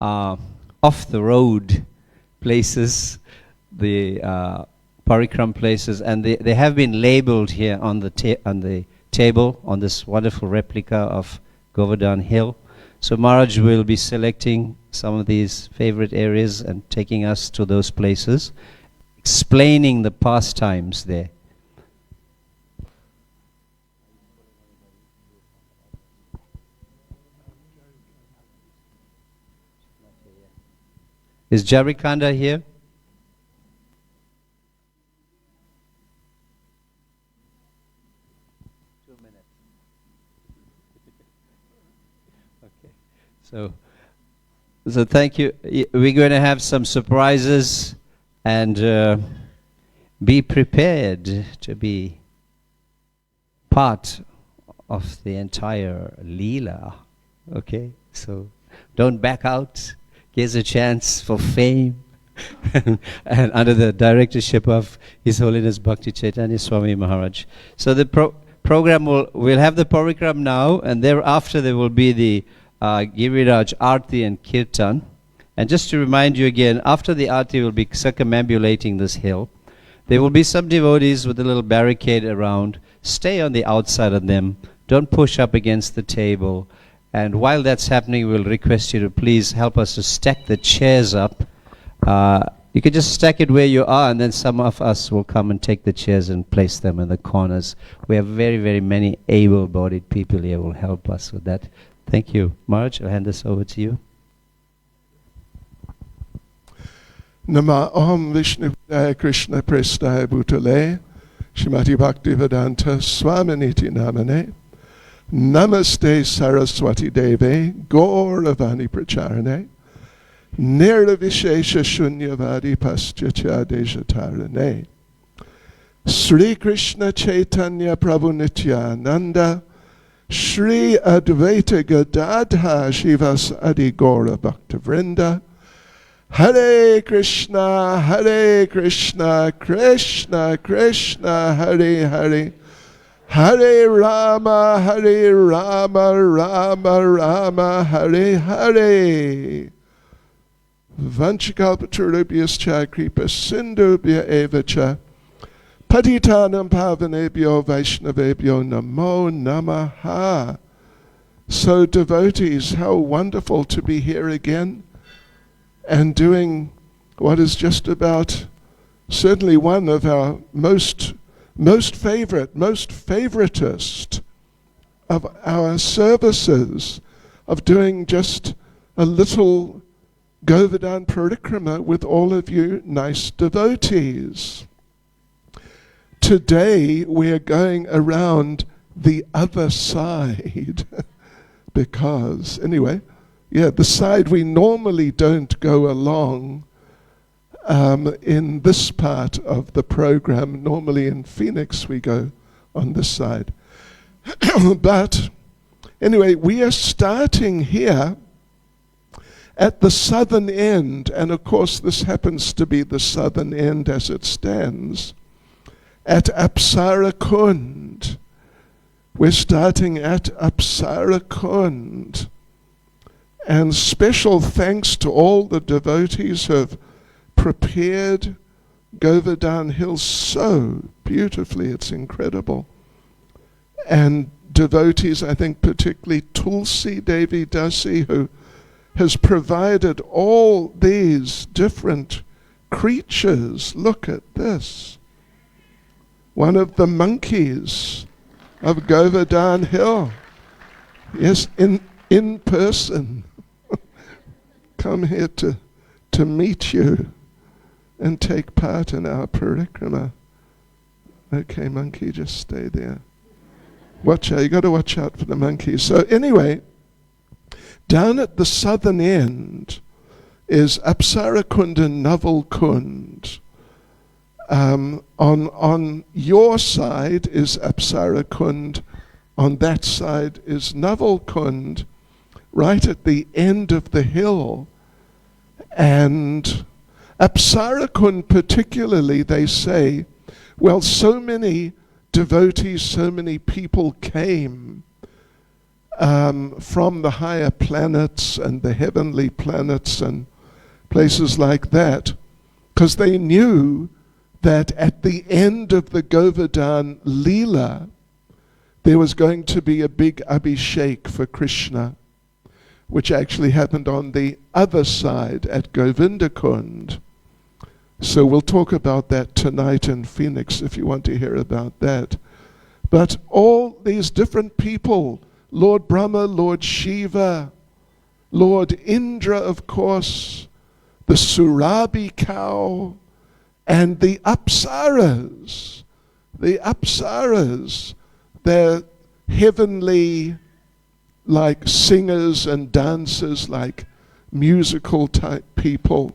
off-the-road places, the Parikram places, and they have been labeled here on the table on this wonderful replica of Govardhan Hill. So Maharaj will be selecting some of these favorite areas and taking us to those places, explaining the pastimes there. Is Jarikanda here? Okay. So thank you. We're going to have some surprises, and be prepared to be part of the entire Leela. Okay? So don't back out. Here's a chance for fame. And under the directorship of His Holiness Bhakti Caitanya Swami Maharaj. So the program we'll have the Parikram now, and thereafter there will be the Giriraj Aarti and Kirtan. And just to remind you again, after the Aarti we'll be circumambulating this hill. There will be some devotees with a little barricade around. Stay on the outside of them. Don't push up against the table. And while that's happening, we'll request you to please help us to stack the chairs up. You can just stack it where you are, and then some of us will come and take the chairs and place them in the corners. We have very, very many able-bodied people here who will help us with that. Thank you. Maharaj, I'll hand this over to you. Nama Om Vishnu Krishna Prestaya Bhutale Shrimati Bhakti Vedanta Swaminiti Namane Namaste Saraswati Deve Gauravani Pracharane Nirvishesha Shunyavadi Pastyacha Dejatarane Sri Krishna Chaitanya Prabhu Nityananda Sri Advaita Gadadha Shivas Adi Gaura Bhaktavrinda Hare Krishna, Krishna Krishna, Hare Hare Hare Rama, Rama Rama, Hare Hare. Vanchakalpatarubhyascha kripa sindhubhya evacha patitanam pavanebhyo vaishnavebhyo namo namaha. So devotees, how wonderful to be here again and doing what is just about certainly one of our most favoritist of our services, of doing just a little Govardhan Parikrama with all of you nice devotees. Today we are going around the other side because, anyway, the side we normally don't go along in this part of the program. Normally in Phoenix we go on this side. But anyway, we are starting here at the southern end, and of course this happens to be the southern end as it stands, at Apsara Kund. We're starting at Apsara Kund. And special thanks to all the devotees who have prepared Govardhan Hill so beautifully, it's incredible. And devotees, I think particularly Tulsi Devi Dasi, who has provided all these different creatures. Look at this. One of the monkeys of Govardhan Hill. Yes, in person. Come here to meet you and take part in our parikrama. Okay, monkey, just stay there. Watch out, you got to watch out for the monkeys. So anyway, down at the southern end is Apsara Kund and Naval Kund. On your side is Apsara Kund, on that side is Naval Kund, right at the end of the hill. And Apsara Kund particularly, they say, well, so many devotees, so many people came from the higher planets and the heavenly planets and places like that, because they knew that at the end of the Govardhan Leela, there was going to be a big Abhishek for Krishna, which actually happened on the other side at Govindakund. So we'll talk about that tonight in Phoenix if you want to hear about that. But all these different people, Lord Brahma, Lord Shiva, Lord Indra, of course, the Surabhi cow, and the Apsaras. The Apsaras, they're heavenly, like singers and dancers, like musical type people,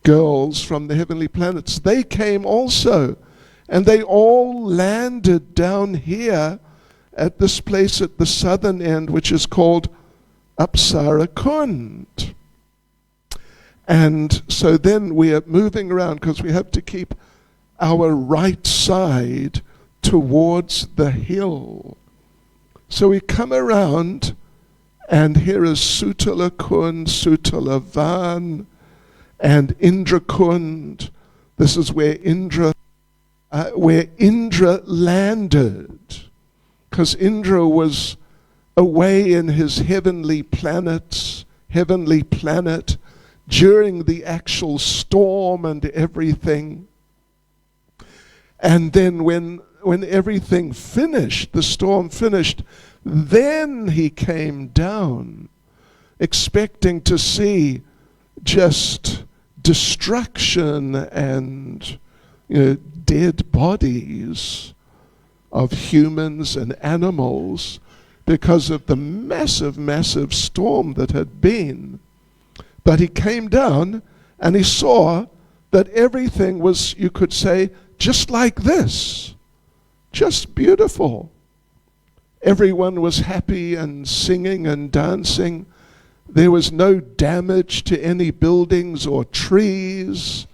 girls from the heavenly planets. They came also, and they all landed down here at this place at the southern end, which is called Apsara Kund. And so then we are moving around because we have to keep our right side towards the hill. So we come around, and here is Sutala Kund, Sutala Van, and Indra Kund. This is where Indra landed, because Indra was away in his heavenly planet during the actual storm and everything. And then when everything finished, the storm finished, then he came down, expecting to see just destruction and dead bodies of humans and animals because of the massive, massive storm that had been. But he came down and he saw that everything was, you could say, just like this. Just beautiful. Everyone was happy and singing and dancing. There was no damage to any buildings or trees.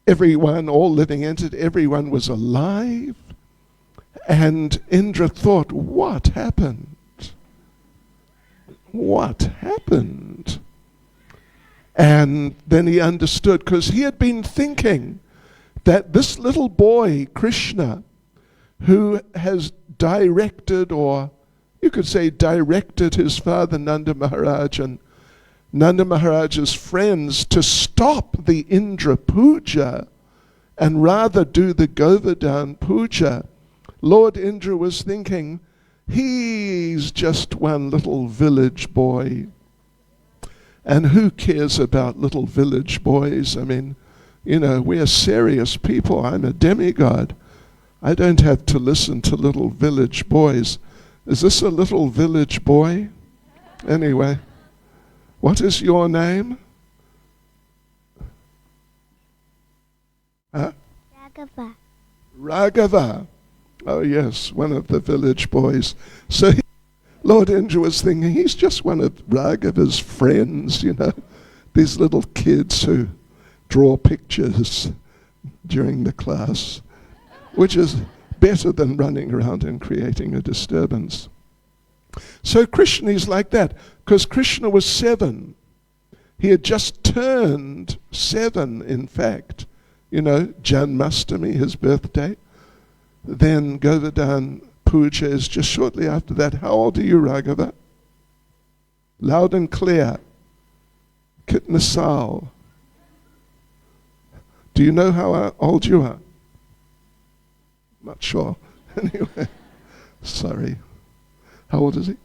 Everyone, all living entities, everyone was alive. And Indra thought, what happened? What happened? And then he understood, because he had been thinking that this little boy, Krishna, who has directed, or you could say directed his father Nanda Maharaj and Nanda Maharaj's friends to stop the Indra Puja and rather do the Govardhan Puja, Lord Indra was thinking, he's just one little village boy. And who cares about little village boys? I mean, we're serious people. I'm a demigod. I don't have to listen to little village boys. Is this a little village boy? Anyway, what is your name? Huh? Raghava. Raghava. Oh yes, one of the village boys. So Lord Indra was thinking, he's just one of Raghava's friends, these little kids who draw pictures during the class, which is better than running around and creating a disturbance. So Krishna is like that, because Krishna was 7. He had just turned 7, in fact. Janmashtami, his birthday. Then Govardhan Puja is just shortly after that. How old are you, Raghava? Loud and clear. Kitna saal. Do you know how old you are? Not sure. Anyway, sorry. How old is he?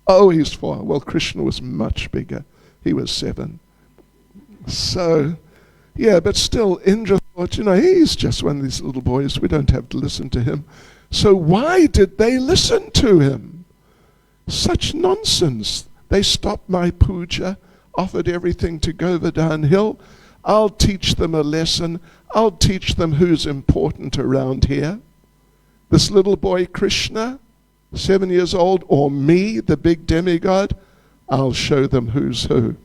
Oh, he's 4. Well, Krishna was much bigger. He was 7. So, yeah, but still, Indra thought, he's just one of these little boys. We don't have to listen to him. So why did they listen to him? Such nonsense. They stopped my puja, offered everything to Govardhan Hill. I'll teach them a lesson. I'll teach them who's important around here. This little boy Krishna, 7 years old, or me, the big demigod, I'll show them who's who.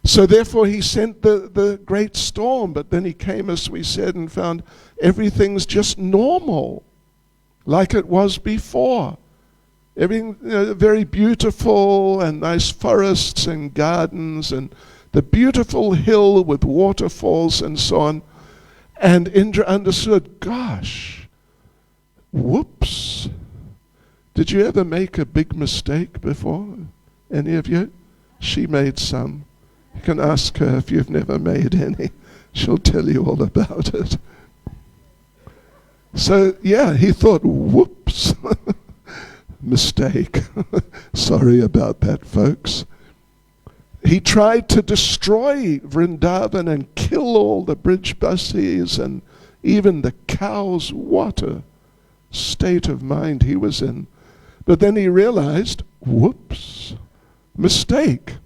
So therefore he sent the great storm, but then he came, as we said, and found everything's just normal, like it was before. Everything, very beautiful, and nice forests and gardens, and the beautiful hill with waterfalls and so on. And Indra understood, gosh, whoops. Did you ever make a big mistake before? Any of you? She made some. You can ask her if you've never made any. She'll tell you all about it. So, yeah, he thought, whoops, mistake. Sorry about that, folks. He tried to destroy Vrindavan and kill all the Brijbasis and even the cows. What a state of mind he was in. But then he realized, whoops, mistake.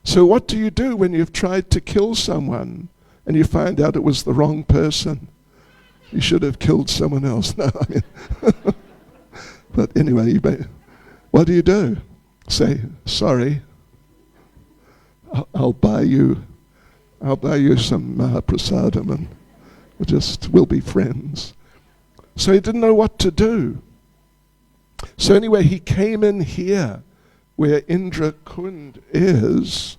So what do you do when you've tried to kill someone and you find out it was the wrong person? You should have killed someone else. No, I mean, but anyway, what do you do? Say, sorry, I'll buy you some Mahaprasadam and we'll be friends. So he didn't know what to do. So anyway, he came in here where Indra Kund is,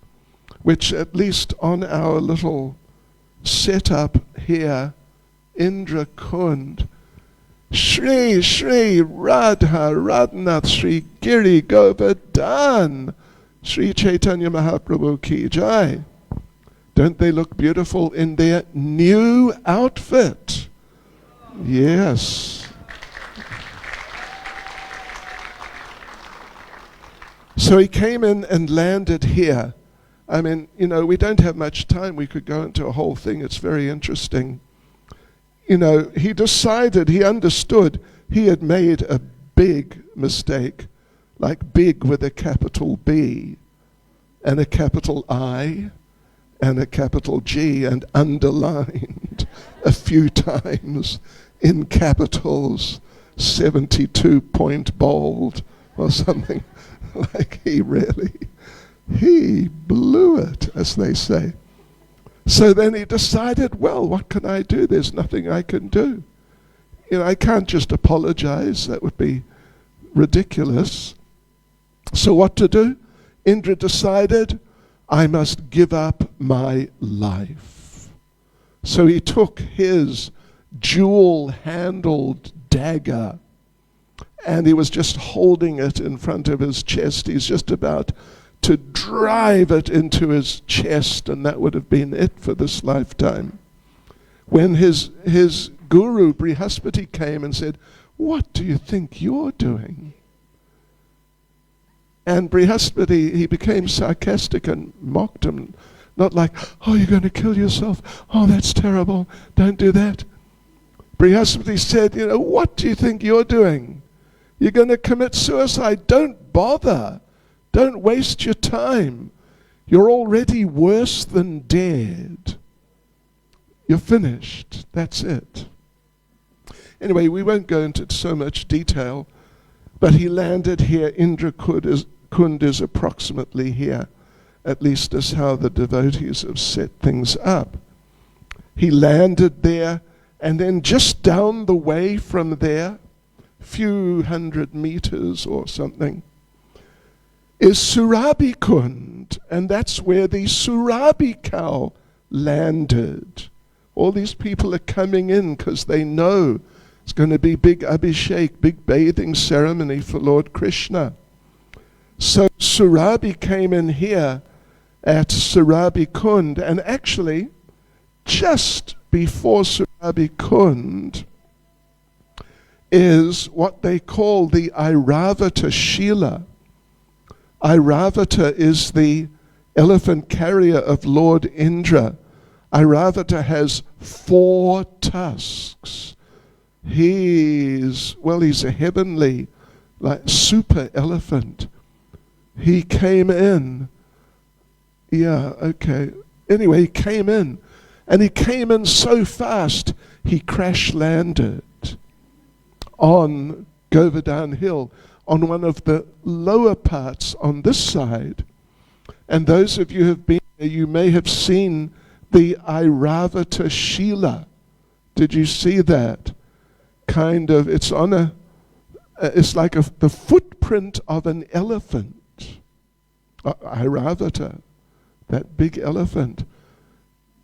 which at least on our little setup here, Indra Kund, Shri Shri Radha Radhanath Shri Giri Govardhan, Shri Caitanya Mahaprabhu Ki Jai. Don't they look beautiful in their new outfit? Yes. So he came in and landed here. I mean, we don't have much time. We could go into a whole thing. It's very interesting. He decided, he understood he had made a big mistake, like big with a capital B and a capital I and a capital G, and underlined a few times in capitals, 72-point bold or something. Like he blew it, as they say. So then he decided, well, what can I do? There's nothing I can do. I can't just apologize. That would be ridiculous. So what to do? Indra decided, I must give up my life. So he took his jewel-handled dagger and he was just holding it in front of his chest. He's just about to drive it into his chest, and that would have been it for this lifetime. When his guru, Brihaspati, came and said, what do you think you're doing? And Brihaspati, he became sarcastic and mocked him, not like, oh, you're going to kill yourself. Oh, that's terrible. Don't do that. Brihaspati said, what do you think you're doing? You're going to commit suicide. Don't bother. Don't waste your time. You're already worse than dead. You're finished. That's it. Anyway, we won't go into so much detail, but he landed here. Indra Kund is approximately here. At least that's how the devotees have set things up. He landed there, and then just down the way from there, few hundred meters or something, is Surabhi Kund, and that's where the Surabhi cow landed. All these people are coming in because they know it's going to be big abhishek, big bathing ceremony for Lord Krishna. So Surabhi came in here at Surabhi Kund, and actually just before Surabhi Kund is what they call the Airavata Shila. Airavata is the elephant carrier of Lord Indra. Airavata has 4 tusks. He's a heavenly, like super elephant. He came in. Yeah, okay. Anyway, he came in. And he came in so fast, he crash landed on Govardhan Hill, on one of the lower parts on this side. And those of you who have been there, you may have seen the Airavata Shila. Did you see that? Kind of, it's on It's like the footprint of an elephant, Airavata, that big elephant,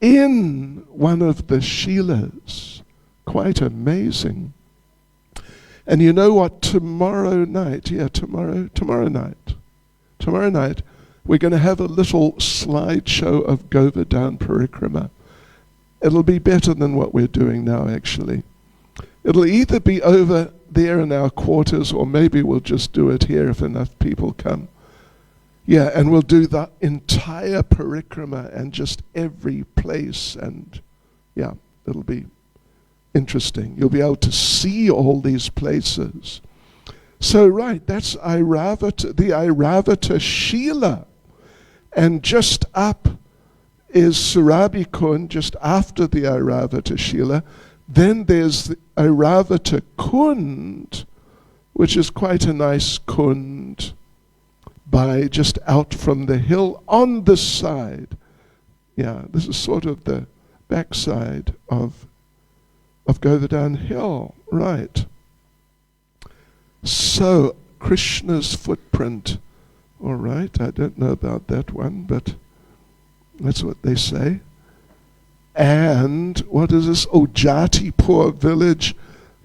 in one of the Shilas. Quite amazing. And you know what? Tomorrow night, we're going to have a little slideshow of Govardhan Parikrama. It'll be better than what we're doing now, actually. It'll either be over there in our quarters, or maybe we'll just do it here if enough people come. Yeah, and we'll do the entire Parikrama and just every place, and yeah, it'll be interesting. You'll be able to see all these places. So right, that's Airavata, the Airavata Shila. And just up is Surabhi Kund, just after the Airavata Shila. Then there's the Airavata Kund, which is quite a nice kund, by just out from the hill on the side. Yeah, this is sort of the backside of Govardhan Hill, right. So, Krishna's footprint. All right, I don't know about that one, but that's what they say. And what is this? Oh, Jatipur village,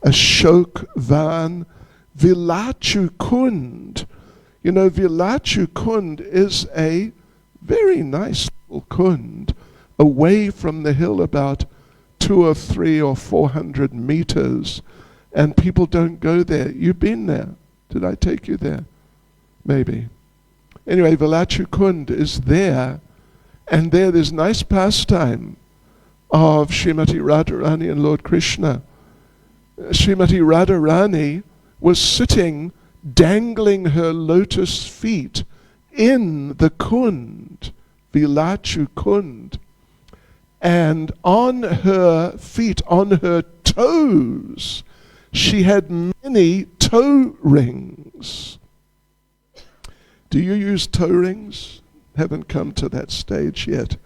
Ashok Van, Vilachu Kund. You know, Vilachu Kund is a very nice little kund away from the hill, about 200 or 300 or 400 meters, and people don't go there. You've been there. Did I take you there? Maybe. Anyway, Vilachu Kund is there, and there's nice pastime of Srimati Radharani and Lord Krishna. Srimati Radharani was sitting, dangling her lotus feet in the kund, Vilachu Kund. And on her feet, on her toes, she had many toe rings. Do you use toe rings? Haven't come to that stage yet.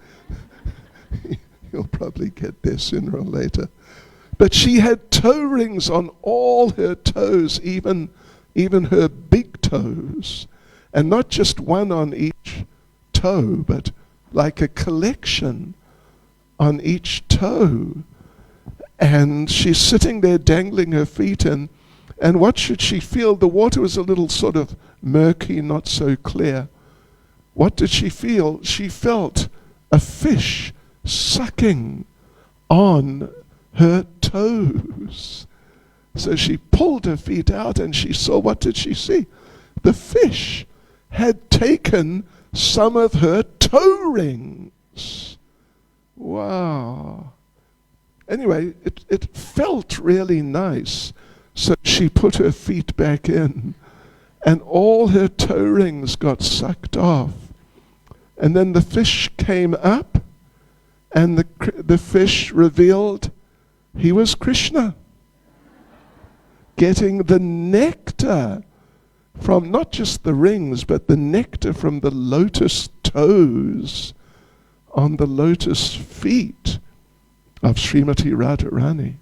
You'll probably get there sooner or later. But she had toe rings on all her toes, even her big toes. And not just one on each toe, but like a collection on each toe. And she's sitting there dangling her feet in, and what should she feel? The water was a little sort of murky, not so clear. What did she feel? She felt a fish sucking on her toes. So she pulled her feet out and she saw, what did she see? The fish had taken some of her toe rings. Wow. Anyway, it felt really nice. So she put her feet back in, and all her toe rings got sucked off. And then the fish came up, and the fish revealed he was Krishna, getting the nectar from not just the rings, but the nectar from the lotus toes on the lotus feet of Srimati Radharani.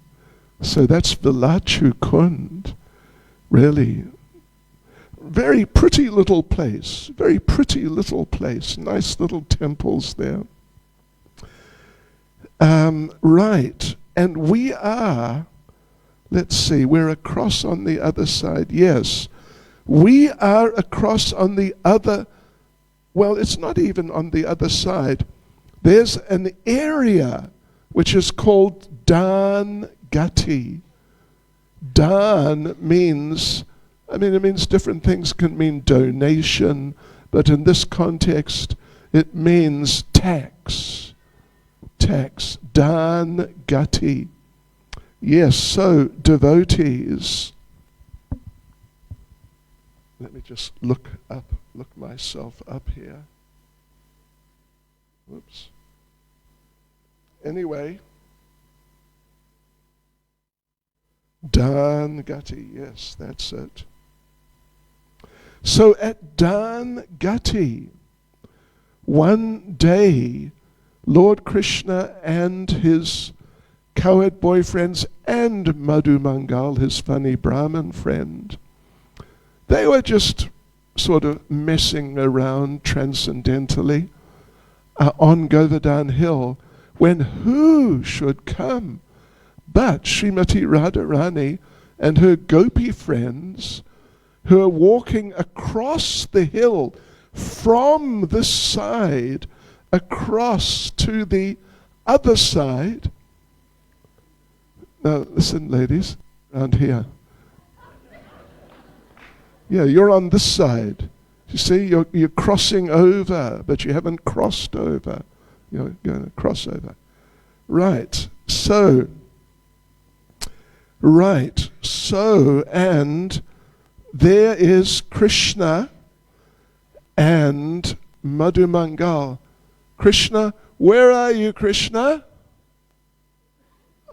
So that's Vilachu Kund. Really very pretty little place. Very pretty little place. Nice little temples there. Right. And we are, let's see, we're across on the other side. Yes. We are across on the other, well, it's not even on the other side. There's an area which is called Dan Gati. Dan means, it means different things, can mean donation, but in this context, it means tax. Tax. Dan Gati. Yes, so devotees. Let me just look myself up here. Whoops. Anyway, Dan Gati, yes, that's it. So at Dan Gati, one day, Lord Krishna and his cowherd boyfriends and Madhu Mangal, his funny Brahmin friend, They were just sort of messing around transcendentally on Govardhan Hill, when who should come but Srimati Radharani and her gopi friends, who are walking across the hill from this side across to the other side. Now listen, ladies, around here. Yeah, you're on this side. You see, you're crossing over, but you haven't crossed over. You're going to cross over. Right, so, and there is Krishna and Madhumangal. Krishna, where are you, Krishna?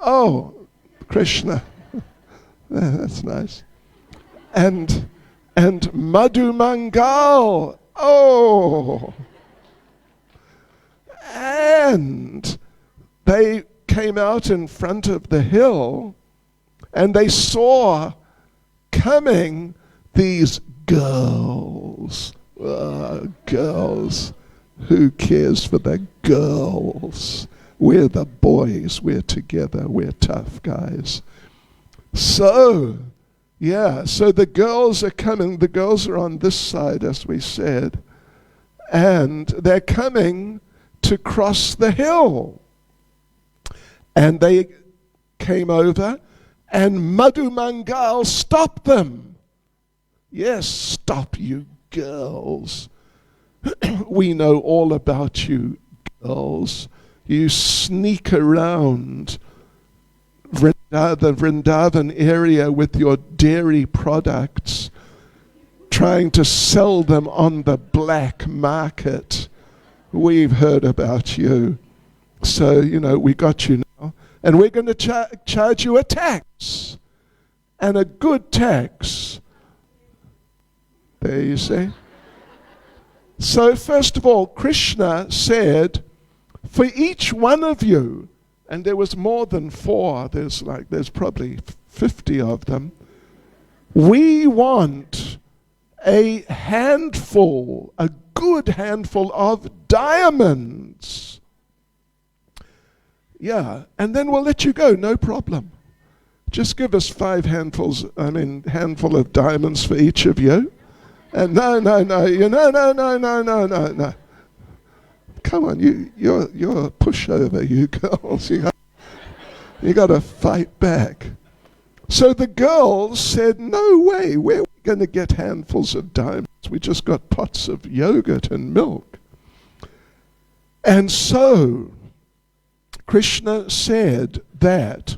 Oh, Krishna. That's nice. And Madhumangal. Oh. And they came out in front of the hill, and they saw coming these girls. Girls. Who cares for the girls? We're the boys. We're together. We're tough guys. So, yeah, so the girls are coming. The girls are on this side, as we said. And they're coming to cross the hill. And they came over, and Madhumangal stopped them. Yes, stop, you girls. We know all about you girls. You sneak around the Vrindavan area with your dairy products, trying to sell them on the black market. We've heard about you. So, we got you now. And we're going to charge you a tax. And a good tax. There you see. So first of all, Krishna said, for each one of you, and there was more than 4, there's probably 50 of them, we want a handful, a good handful of diamonds. Yeah, and then we'll let you go, no problem. Just give us 5 handful of diamonds for each of you. And no. Come on, you're a pushover, you girls. You got to fight back. So the girls said, no way, where are we going to get handfuls of diamonds? We just got pots of yogurt and milk. And so Krishna said that,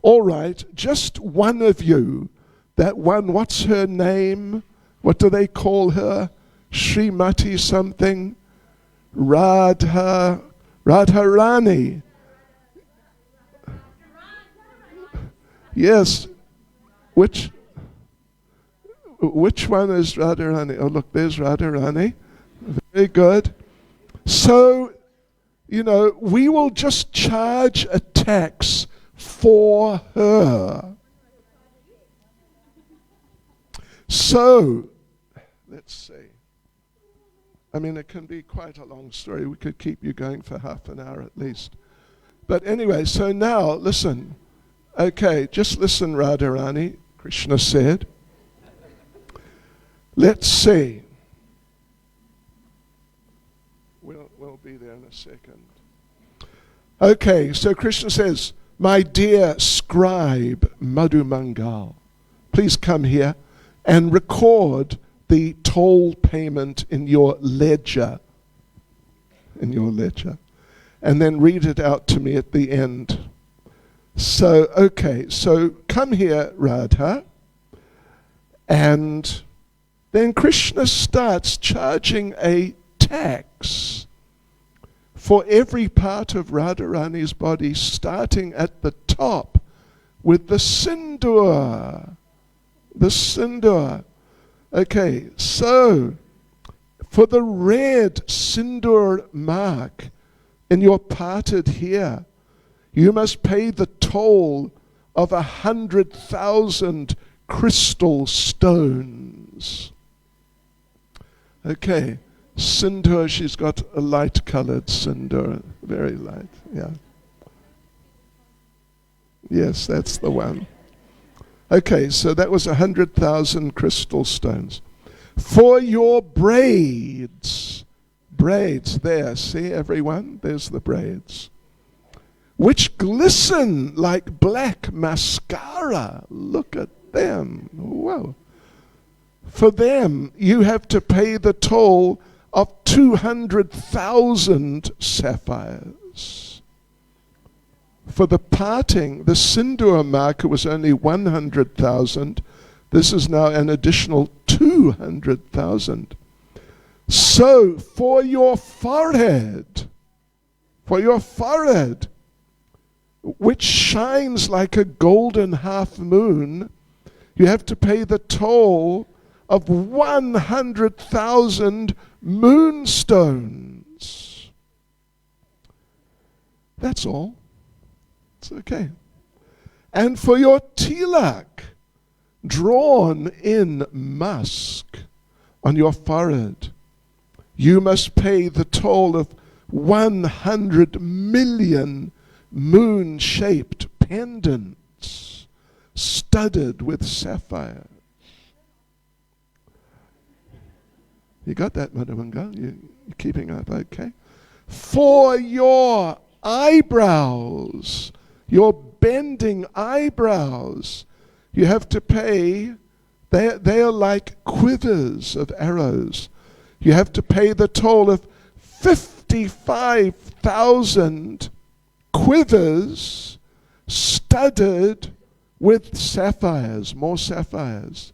all right, just one of you, that one, what's her name? What do they call her? Srimati something? Radharani. Yes. Which one is Radharani? Oh, look, there's Radharani. Very good. So, we will just charge a tax for her. So, let's see. It can be quite a long story. We could keep you going for half an hour at least. But anyway, so now, listen. Okay, just listen, Radharani, Krishna said. Let's see. We'll be there in a second. Okay, so Krishna says, my dear scribe Madhumangal, please come here and record the toll payment in your ledger. And then read it out to me at the end. So, okay, so come here, Radha. And then Krishna starts charging a tax for every part of Radharani's body, starting at the top with the sindoor. The sindoor. Okay, so for the red sindoor mark in your parted hair, you must pay the toll of 100,000 crystal stones. Okay, sindoor, she's got a light-colored sindoor, very light, yeah. Yes, that's the one. Okay, so that was 100,000 crystal stones. For your braids, braids there, see everyone? There's the braids. Which glisten like black mascara. Look at them. Whoa. For them, you have to pay the toll of 200,000 sapphires. For the parting, the sindoor marker was only 100,000. This is now an additional 200,000. So, for your forehead, which shines like a golden half moon, you have to pay the toll of 100,000 moonstones. That's all. It's okay. And for your tilak, drawn in musk on your forehead, you must pay the toll of 100 million moon-shaped pendants studded with sapphire. You got that, Madhavanga? You're keeping up, okay? For your eyebrows, your bending eyebrows, you have to pay, they are like quivers of arrows. You have to pay the toll of 55,000 quivers studded with sapphires, more sapphires.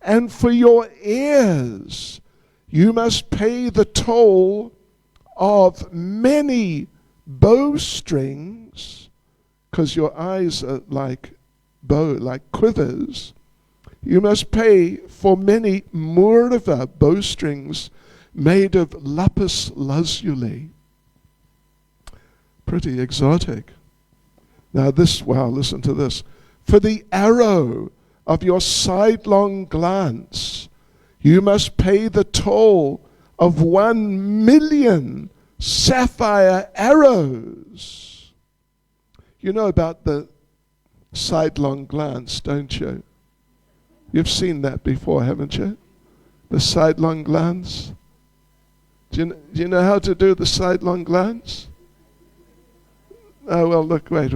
And for your ears, you must pay the toll of many bowstrings, because your eyes are like quivers. You must pay for many murva bowstrings made of lapis lazuli. Pretty exotic. Now listen to this. For the arrow of your sidelong glance, you must pay the toll of 1,000,000 sapphire arrows. You know about the sidelong glance, don't you? You've seen that before, haven't you? The sidelong glance. Do you know how to do the sidelong glance? Oh, well, look, wait.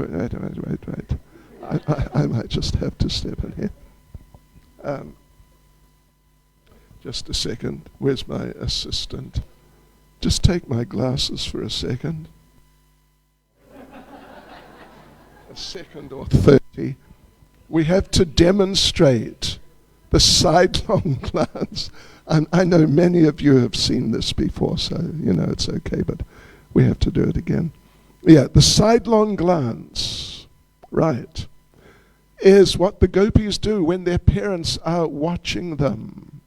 I might just have to step in here. Just a second. Where's my assistant? Just take my glasses for a second. A second or 30. We have to demonstrate the sidelong glance. And I know many of you have seen this before, so you know it's okay, but we have to do it again. Yeah, the sidelong glance, right, is what the gopis do when their parents are watching them.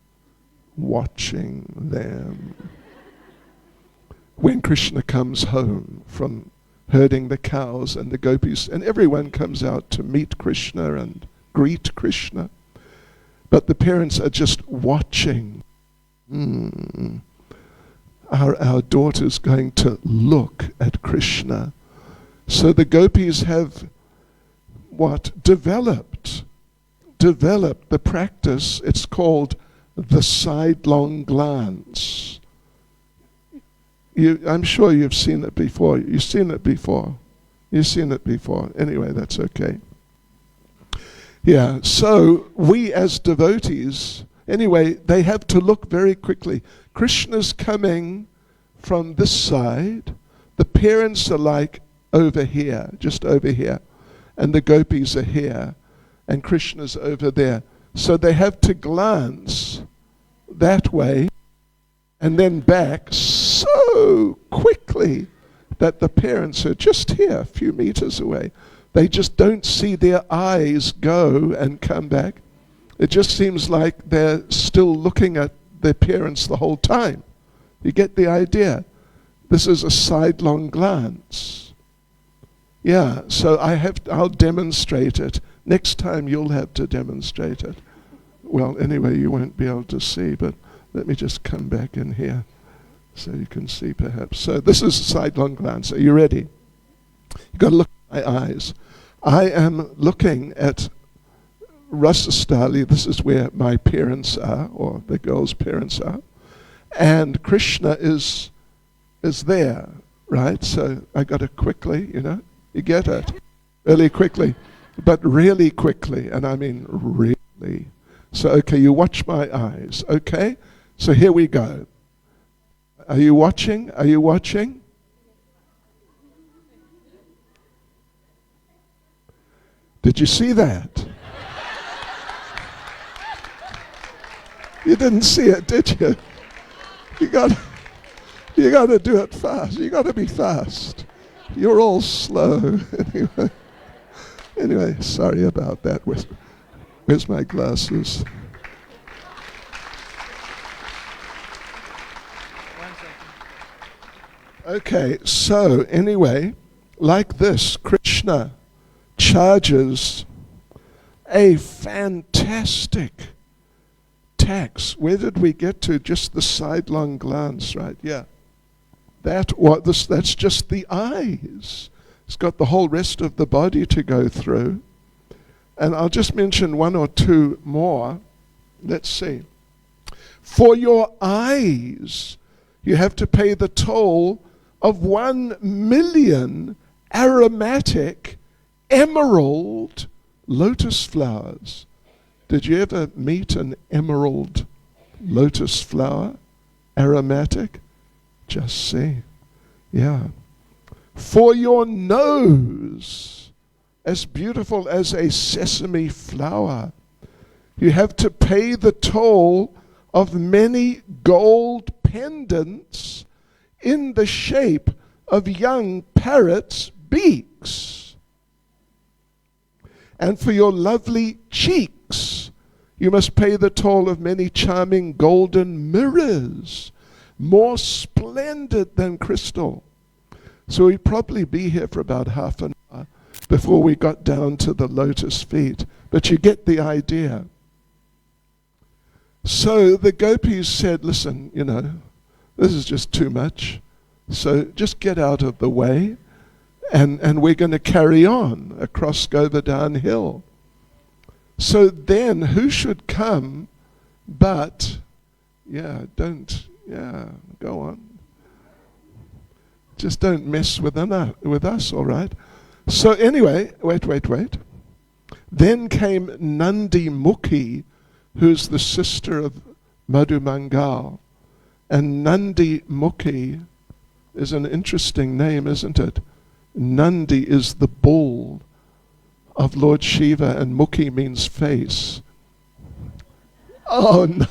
When Krishna comes home from herding the cows and the gopis, and everyone comes out to meet Krishna and greet Krishna, but the parents are just watching. Our daughter's going to look at Krishna. So the gopis have developed the practice. It's called the sidelong glance. I'm sure you've seen it before. You've seen it before. Anyway, that's okay. Yeah, so we as devotees, anyway, they have to look very quickly. Krishna's coming from this side. The parents are like over here, just over here. And the gopis are here. And Krishna's over there. So they have to glance that way and then back so quickly that the parents are just here, a few meters away. They just don't see their eyes go and come back. It just seems like they're still looking at their parents the whole time. You get the idea? This is a sidelong glance. Yeah, so I'll demonstrate it. Next time you'll have to demonstrate it. Well, anyway, you won't be able to see, but let me just come back in here so you can see perhaps. So this is a sidelong glance. Are you ready? You've got to look at my eyes. I am looking at Rasastali. This is where my parents are, or the girl's parents are. And Krishna is there, right? So I got to quickly, you get it? Really quickly. But really quickly, and I mean really. So, okay, you watch my eyes, okay? So here we go. Are you watching? Are you watching? Did you see that? You didn't see it, did you? You got to do it fast. You got to be fast. You're all slow. Anyway, sorry about that. Where's my glasses? Okay, so anyway, like this, Krishna charges a fantastic tax. Where did we get to? Just the sidelong glance, right? Yeah. That's just the eyes. It's got the whole rest of the body to go through. And I'll just mention one or two more. Let's see. For your eyes, you have to pay the toll of 1 million aromatic emerald lotus flowers. Did you ever meet an emerald lotus flower? Aromatic? Just see. Yeah. For your nose, as beautiful as a sesame flower, you have to pay the toll of many gold pendants in the shape of young parrots' beaks. And for your lovely cheeks, you must pay the toll of many charming golden mirrors, more splendid than crystal. So we'd probably be here for about half an hour before we got down to the lotus feet. But you get the idea. So the gopis said, listen, this is just too much. So just get out of the way, and we're going to carry on across Govardhan Hill. So then who should come but, go on. Just don't mess with us, all right? So anyway, wait. Then came Nandi Mukhi, who's the sister of Madhu Mangal. And Nandi Mukhi is an interesting name, isn't it? Nandi is the bull of Lord Shiva, and Mukhi means face. Oh, no.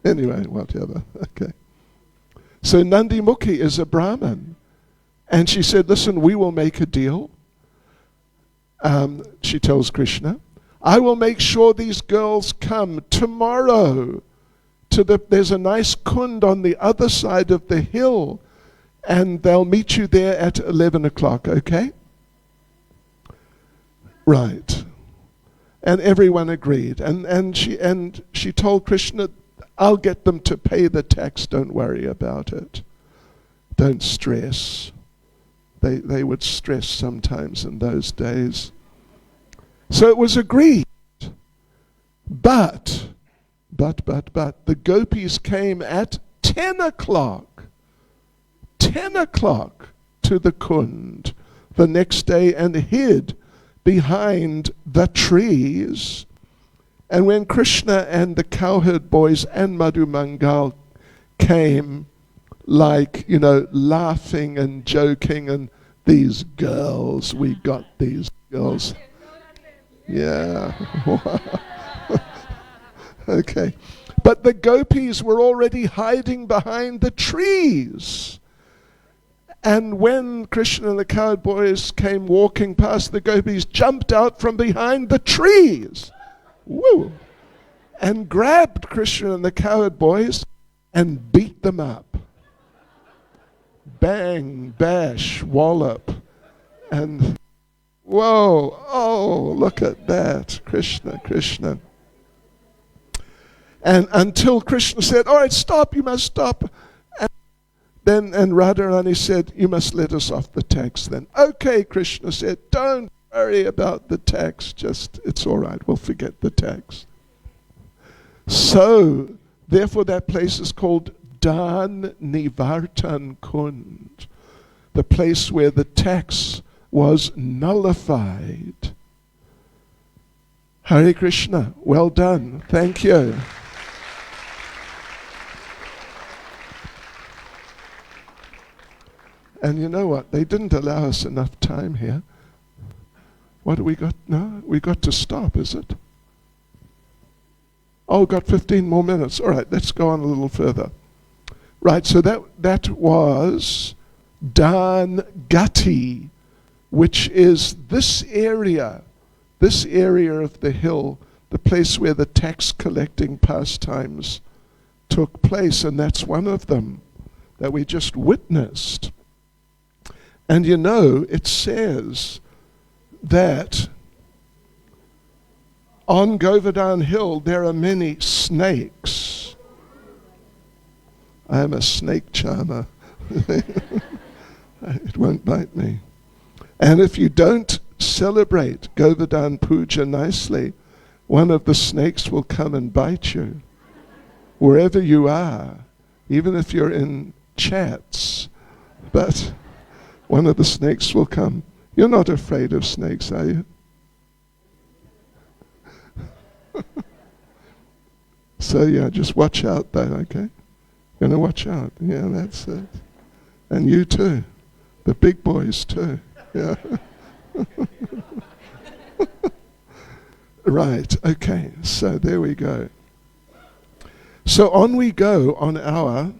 Anyway, whatever. Okay. So Nandi Mukhi is a Brahmin. And she said, listen, we will make a deal. She tells Krishna, I will make sure these girls come tomorrow there's a nice kund on the other side of the hill, and they'll meet you there at 11 o'clock, okay? Right. And everyone agreed. And she told Krishna, I'll get them to pay the tax, don't worry about it. Don't stress. They would stress sometimes in those days. So it was agreed. But the gopis came at 10 o'clock. 10 o'clock to the kund the next day and hid behind the trees. And when Krishna and the cowherd boys and Madhu Mangal came, laughing and joking, and these girls, we got these girls. Yeah. Okay. But the gopis were already hiding behind the trees. And when Krishna and the cowherd boys came walking past, the gopis jumped out from behind the trees. Woo! And grabbed Krishna and the cowherd boys and beat them up. Bang, bash, wallop. And Whoa, oh, look at that. Krishna, Krishna. And until Krishna said, all right, stop, you must stop. And Radharani said, you must let us off the tax then. Okay, Krishna said, don't worry about the tax, just, it's all right, we'll forget the tax. So, therefore that place is called Dan Nivartan Kund, the place where the tax was nullified. Hare Krishna, well done, thank you. And you know what, they didn't allow us enough time here. What do we got? No, we got to stop, is it? Oh, got 15 more minutes. All right, let's go on a little further. Right, so that was Dan Gati, which is this area of the hill, the place where the tax collecting pastimes took place, and that's one of them that we just witnessed. And you know, it says that on Govardhan Hill there are many snakes. I am a snake charmer. It won't bite me. And if you don't celebrate Govardhan Puja nicely, one of the snakes will come and bite you. Wherever you are, even if you're in chats, but one of the snakes will come. You're not afraid of snakes, are you? So yeah, just watch out though, okay? You're gonna watch out. Yeah, that's it. And you too. The big boys too. Yeah. Right, okay, so there we go. So on we go on our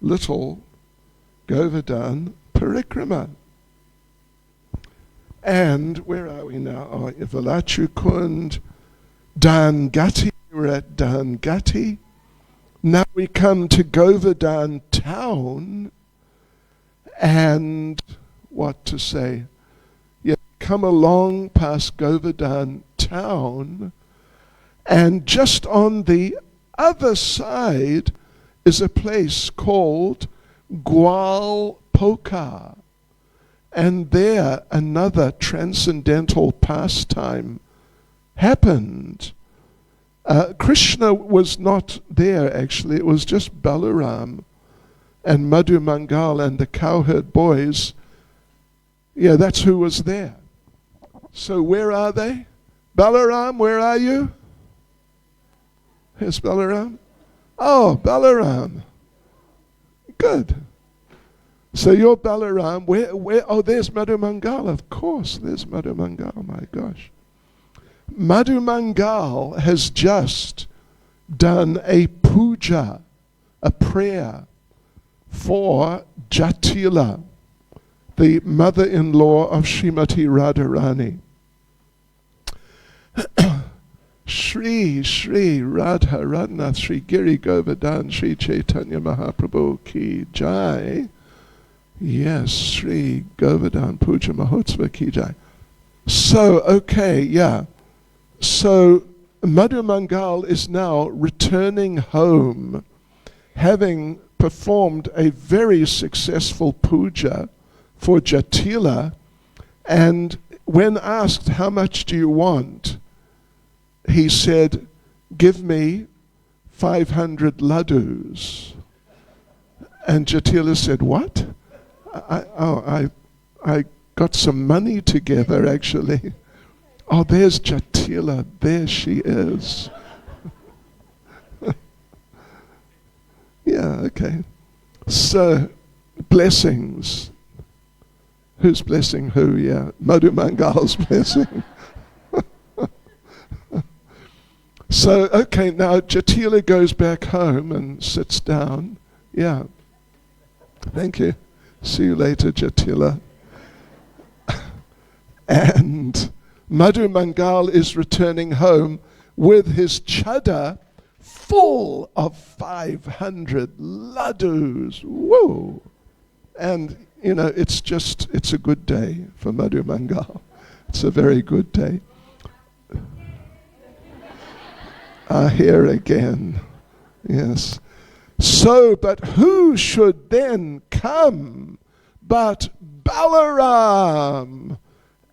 little Govardhan Parikrama. And where are we now? Oh, Valachu Kund, Dan Gati. We're at Dan Gati. Now we come to Govardhan town, and what to say? Yeah, come along past Govardhan town, and just on the other side is a place called Gwal Poka. And there another transcendental pastime happened. Krishna was not there actually, it was just Balaram and Madhu Mangal and the cowherd boys. Yeah, that's who was there. So where are they? Balaram, where are you? Here's Balaram. Oh, Balaram. Good. So you're Balaram. Where? Oh, there's Madhu Mangal. Of course, there's Madhu Mangal. My gosh. Madhu Mangal has just done a puja, a prayer for Jatila, the mother-in-law of Srimati Radharani. Shri Radha Radhanath Shri Giri Govardhan Shri Caitanya Mahaprabhu Ki Jai. Yes, Shri Govardhan Puja Mahotsava Ki Jai. So, okay, yeah. So, Madhu Mangal is now returning home, having performed a very successful puja for Jatila, and when asked, how much do you want? He said, give me 500 ladus. And Jatila said, what? I got some money together, actually. Oh, there's Jatila. There she is. Yeah, okay. So, blessings. Who's blessing who? Yeah, Madhu Mangal's blessing. So, okay, now Jatila goes back home and sits down. Yeah. Thank you. See you later, Jatila. And Madhu Mangal is returning home with his chadar full of 500 ladus. Whoa! And, you know, it's a good day for Madhu Mangal. It's a very good day. Here again. Yes. So, but who should then come but Balaram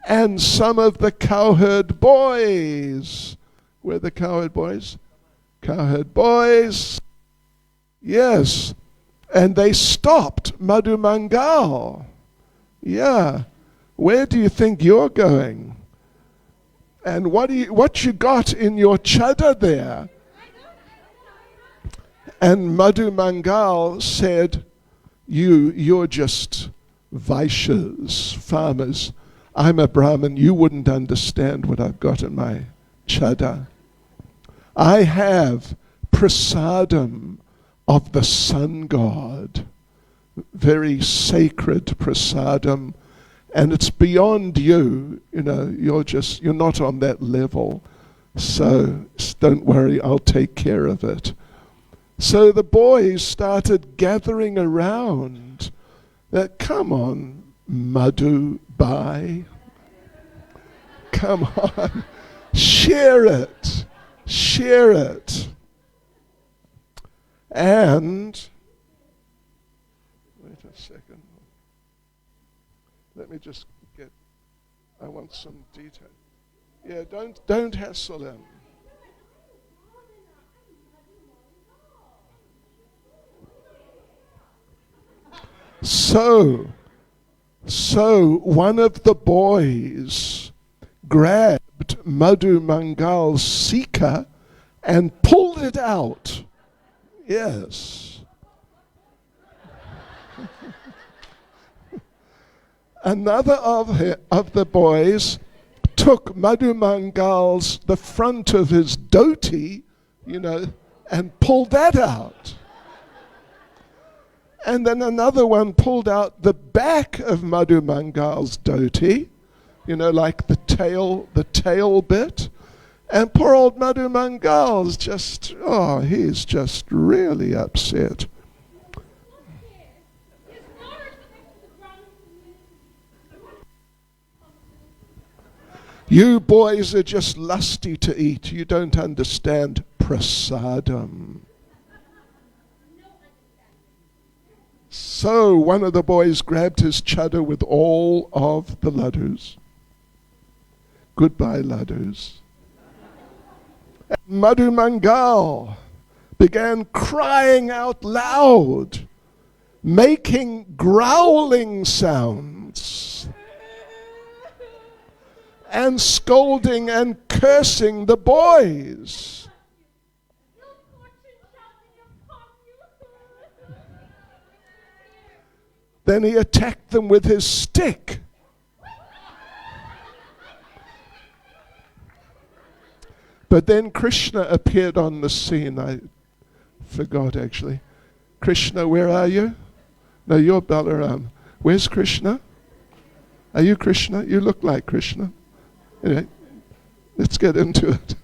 and some of the cowherd boys? Where are the cowherd boys? Cowherd boys. Yes. And they stopped Madhu Mangal. Yeah. Where do you think you're going? And what you got in your chadar there? And Madhu Mangal said, you're just Vaishyas, farmers. I'm a Brahmin. You wouldn't understand what I've got in my chadar. I have prasadam of the sun god, very sacred prasadam, and it's beyond you. You're not on that level. So don't worry, I'll take care of it. So the boys started gathering around. Come on, Madhu Bai. Come on, share it. Share it. And, wait a second. Let me just I want some detail. Yeah, don't hassle him. So one of the boys grabbed Madhu Mangal's sika and pulled it out. Yes. Another of the boys took Madhu Mangal's, the front of his dhoti, and pulled that out. And then another one pulled out the back of Madhu Mangal's dhoti, like the tail bit. And poor old Madhu Mangal's he's just really upset. You boys are just lusty to eat. You don't understand prasadam. So one of the boys grabbed his chadar with all of the laddus. Goodbye, laddus. And Madhu Mangal began crying out loud, making growling sounds, and scolding and cursing the boys. Then he attacked them with his stick. But then Krishna appeared on the scene. I forgot actually. Krishna, where are you? No, you're Balaram. Where's Krishna? Are you Krishna? You look like Krishna. Anyway, let's get into it.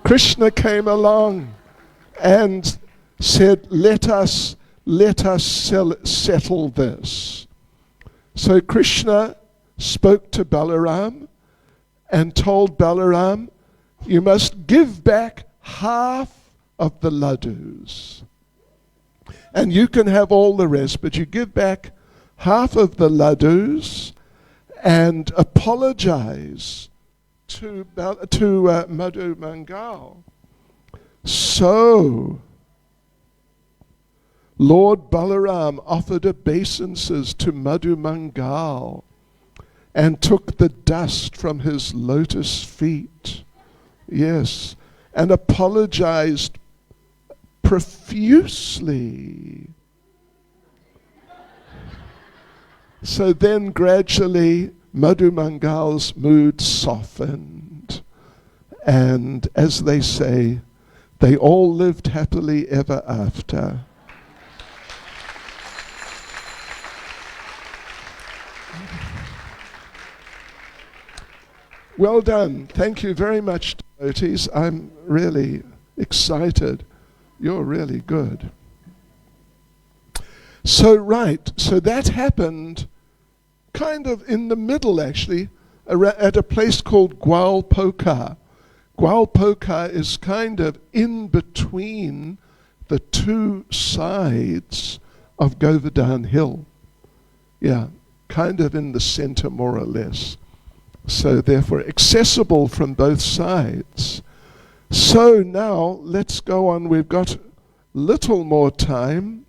Krishna came along and said, let us settle this. So Krishna spoke to Balaram and told Balaram, you must give back half of the laddus. And you can have all the rest, but you give back half of the laddus and apologize to Madhu Mangal. So Lord Balaram offered obeisances to Madhu Mangal and took the dust from his lotus feet. Yes, and apologized profusely. So then gradually Madhu Mangal's mood softened, and as they say, they all lived happily ever after. Well done. Thank you very much, devotees. I'm really excited. You're really good. So that happened kind of in the middle, actually, at a place called Gwalpoka. Gwalpoka is kind of in between the two sides of Govardhan Hill. Yeah, kind of in the center more or less. So therefore accessible from both sides. So now let's go on. We've got little more time.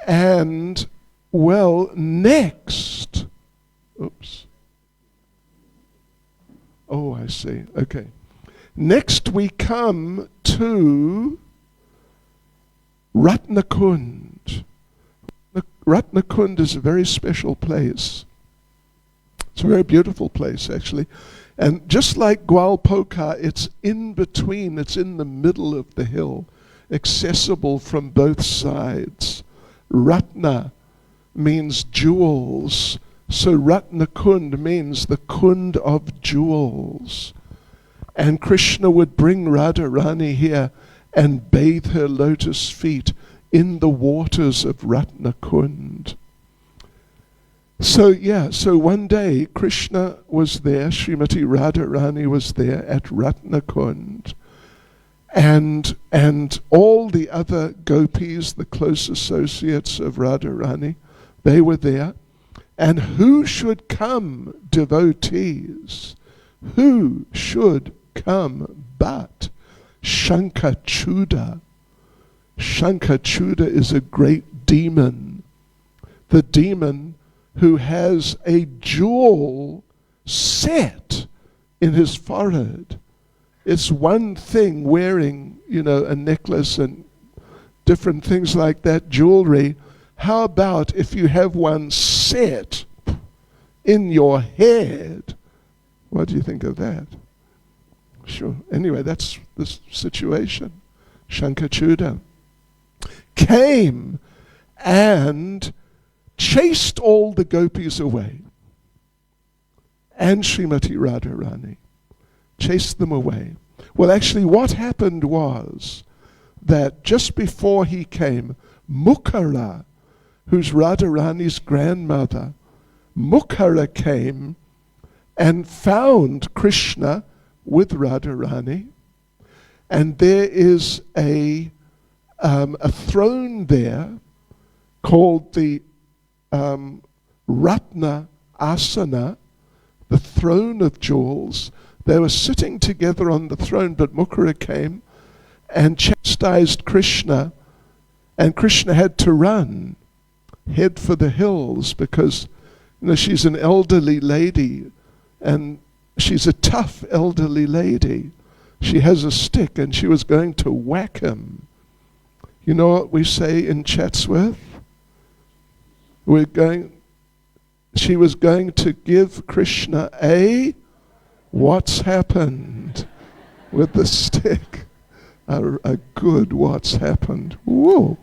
And, well, next. Oops. Oh, I see. Okay. Next we come to Ratnakund. Ratnakund is a very special place. It's a very beautiful place, actually. And just like Gwalpoka, it's in between, it's in the middle of the hill, accessible from both sides. Ratna means jewels. So Ratnakund means the kund of jewels. And Krishna would bring Radharani here and bathe her lotus feet in the waters of Ratnakund. So one day Krishna was there, Srimati Radharani was there at Ratnakund, and all the other gopis, the close associates of Radharani, they were there. And who should come, devotees? Who should come but Shankachuda? Shankachuda is a great demon. The demon who has a jewel set in his forehead. It's one thing wearing, a necklace and different things like that, jewelry. How about if you have one set in your head? What do you think of that? Sure. Anyway, that's the situation. Shankachuda came and chased all the gopis away. And Srimati Radharani chased them away. Well, actually, what happened was that just before he came, Mukara, who's Radharani's grandmother, Mukara came and found Krishna with Radharani, and there is a throne there called the Ratna Asana, the throne of jewels. They were sitting together on the throne, but Mukara came and chastised Krishna, and Krishna had to run, head for the hills, because she's an elderly lady, and she's a tough elderly lady. She has a stick, and she was going to whack him. You know what we say in Chatsworth? She was going to give Krishna a what's happened with the stick. A good what's happened. Whoa.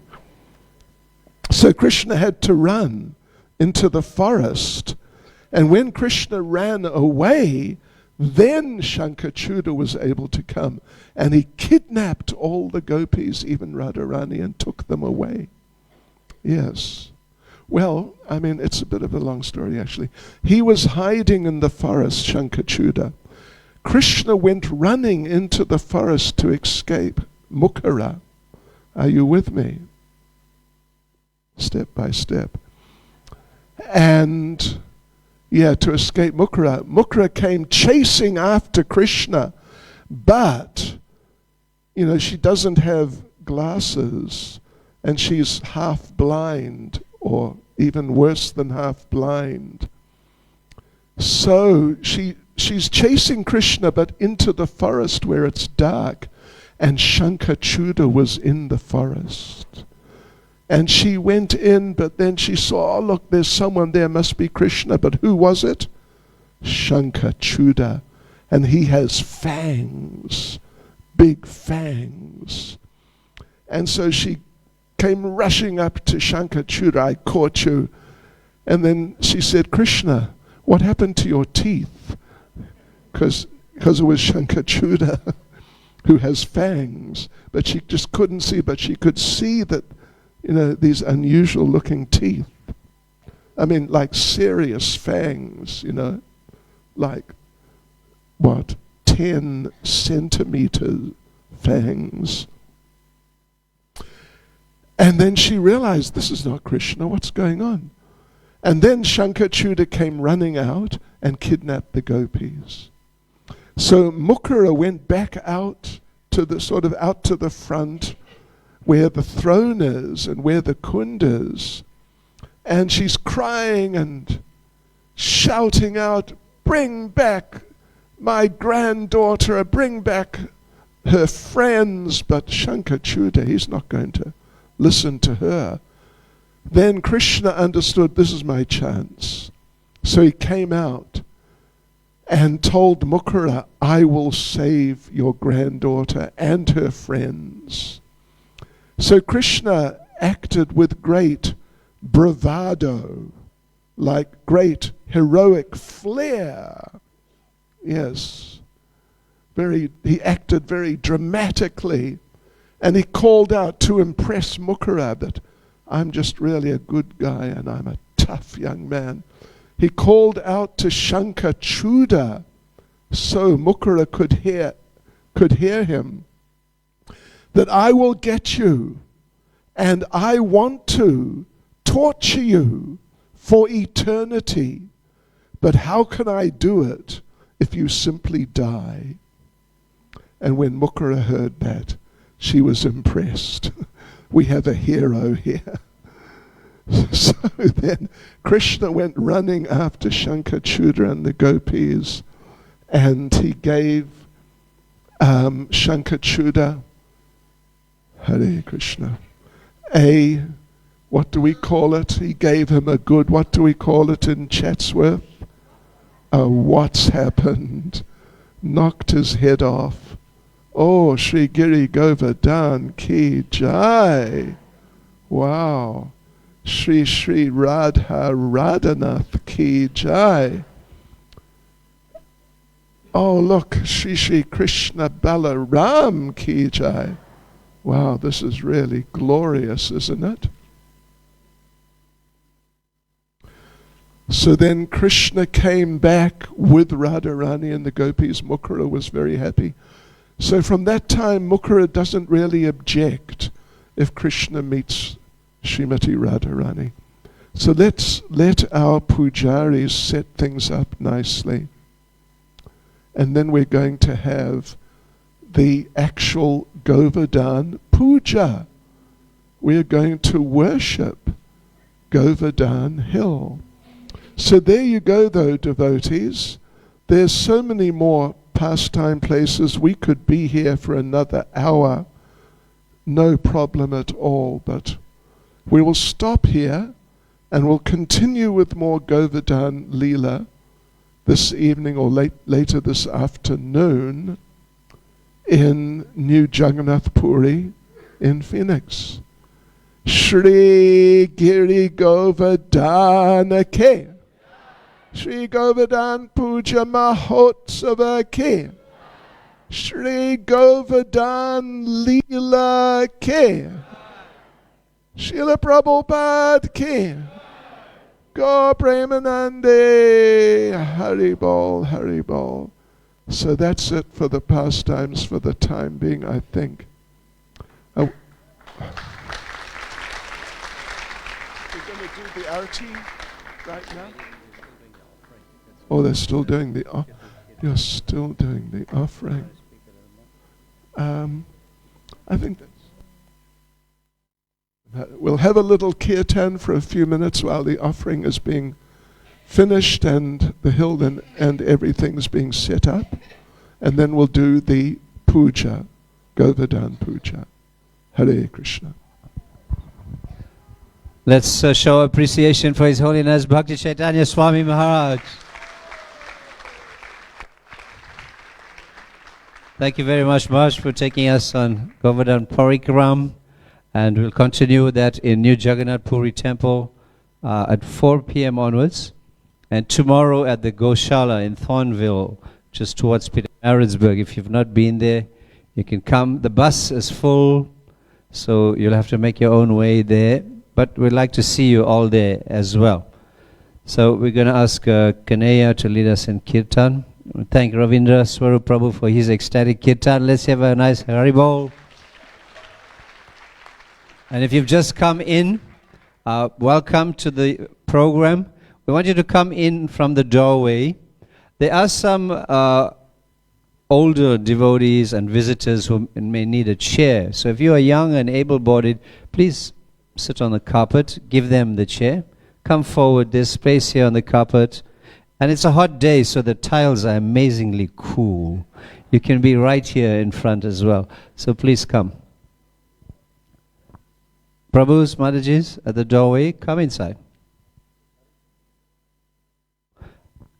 So Krishna had to run into the forest. And when Krishna ran away, then Shankachuda was able to come. And he kidnapped all the gopis, even Radharani, and took them away. Yes. Well, it's a bit of a long story, actually. He was hiding in the forest, Shankachuda. Krishna went running into the forest to escape Mukara. Are you with me? Step by step. And, to escape Mukara. Mukara came chasing after Krishna, but, she doesn't have glasses, and she's half blind, or even worse than half blind. So she's chasing Krishna, but into the forest where it's dark, and Shankachuda was in the forest. And she went in, but then she saw, look, there's someone there, must be Krishna, but who was it? Shankachuda. And he has fangs, big fangs. And so she came rushing up to Shankachuda, I caught you. And then she said, Krishna, what happened to your teeth? Because it was Shankachuda who has fangs, but she just couldn't see, but she could see that, these unusual looking teeth. Like serious fangs, like, what, 10 centimeter fangs. And then she realized, this is not Krishna, what's going on? And then Shankachuda came running out and kidnapped the gopis. So Mukura went back out to the front where the throne is and where the kund is. And she's crying and shouting out, bring back my granddaughter, bring back her friends. But Shankachuda, he's not going to listen to her. Then Krishna understood, this is my chance. So he came out and told Mukura, I will save your granddaughter and her friends. So Krishna acted with great bravado, like great heroic flair. Yes. He acted very dramatically. And he called out to impress Mukura that I'm just really a good guy and I'm a tough young man. He called out to Shankachuda so Mukura could hear him, that I will get you and I want to torture you for eternity. But how can I do it if you simply die? And when Mukura heard that, she was impressed. We have a hero here. So then Krishna went running after Shankachuda and the gopis, and he gave Shankachuda, Hare Krishna, what do we call it? He gave him a good, what do we call it in Chatsworth? What's happened? Knocked his head off. Oh, Shri Giri Govardhan ki jai. Wow. Shri Shri Radha Radhanath ki jai. Oh, look, Shri Shri Krishna Balaram ki jai. Wow, this is really glorious, isn't it? So then Krishna came back with Radharani and the gopis. Mukura was very happy. So from that time, Mukura doesn't really object if Krishna meets Srimati Radharani. So let's let our pujaris set things up nicely. And then we're going to have the actual Govardhan Puja. We're going to worship Govardhan Hill. So there you go, though, devotees. There's so many more pastime places. We could be here for another hour, no problem at all, but we will stop here and we'll continue with more Govardhan Leela this evening or later this afternoon in New Jagannath Puri in Phoenix. Shri Giri Govardhana Ke Shri Govardhan Puja Mahotsava Ke Shri Govardhan Leela Ke Srila Prabhupada Ke Go Premanande Haribol Haribol. So that's it for the pastimes for the time being, I think. We're going to do the arati right now? Oh, they're still doing the you're still doing the offering. I think we'll have a little kirtan for a few minutes while the offering is being finished and the hill and everything's being set up. And then we'll do the puja, Govardhan Puja. Hare Krishna. Let's show appreciation for His Holiness Bhakti Caitanya Swami Maharaj. Thank you very much, Maharaj, for taking us on Govardhan Parikram. And we'll continue that in New Jagannath Puri Temple at 4 p.m. onwards. And tomorrow at the Goshala in Thornville, just towards Peter-Maritzburg. If you've not been there, you can come. The bus is full, so you'll have to make your own way there. But we'd like to see you all there as well. So we're going to ask Kanaya to lead us in kirtan. Thank Ravindra Swarup Prabhu for his ecstatic kirtan. Let's have a nice Haribol. And if you've just come in, welcome to the program. We want you to come in from the doorway. There are some older devotees and visitors who may need a chair. So if you are young and able-bodied, please sit on the carpet. Give them the chair. Come forward. There's space here on the carpet. And it's a hot day, so the tiles are amazingly cool. You can be right here in front as well. So please come. Prabhus, Madajis, at the doorway, come inside.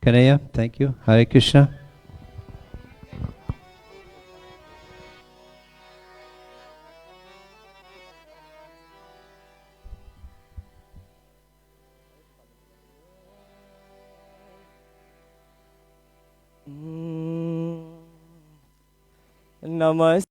Kanaya, thank you. Hare Krishna. Namaste